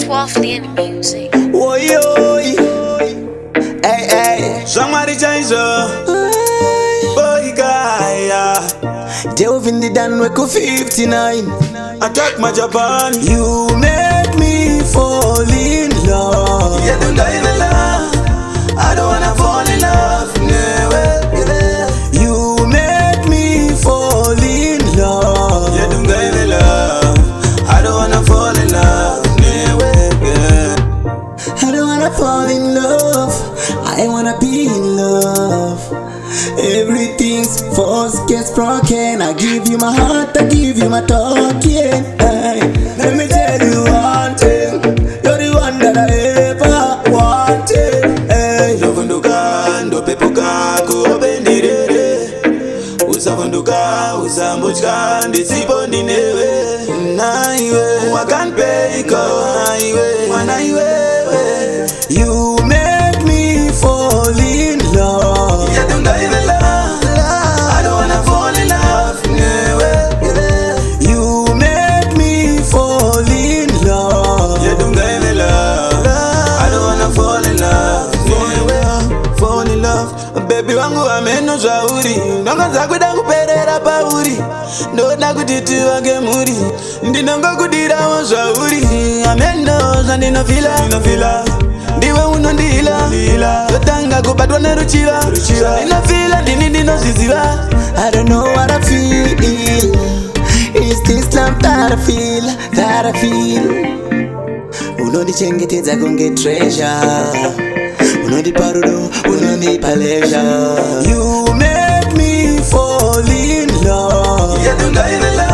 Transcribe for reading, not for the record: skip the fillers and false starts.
Waffly in the music. Oi, oi. Hey, hey. Somebody change up. Boy, guy, yeah. Delve in the Dan Weko 59. Attack my Japan. You make me fall in love. Yeah, don't die in the love. I don't wanna fall in love. Never. You make me fall in love. Yeah, don't die in the love. I don't wanna fall in love. I don't wanna fall in love, I wanna be in love. Everything's force gets broken. I give you my heart, I give you my talking. Hey, let me tell you one thing, you're the one that I ever wanted. Hey, Usafunduka, ndo pepuka, kuobendirere. Usafunduka, usambuchka, ndisipo ndinewe. Naiwe, wakanpeiko, naiwe, wanaiwe. You make me fall in love. Yeah, don't die in the love. I don't wanna fall in love. You make me fall in love. Yeah, don't die in the love. I don't wanna fall in love. Fall in love. Baby wangu ameno zauri. Nonga zakwida kuperera pauri. Ndoda kutiti wage muri. Ndinonga kudira wa zauri. Ameno zandino fila. Ndiwe unondila Yotanga kubatwa neruchila Inafila ndino ziziva. I don't know what I feel. It's this love that I feel. Unondichengetedza kunge treasure. Unondiparudo, unondipa leisure. You make me fall in love. Yeah, don't die in the love.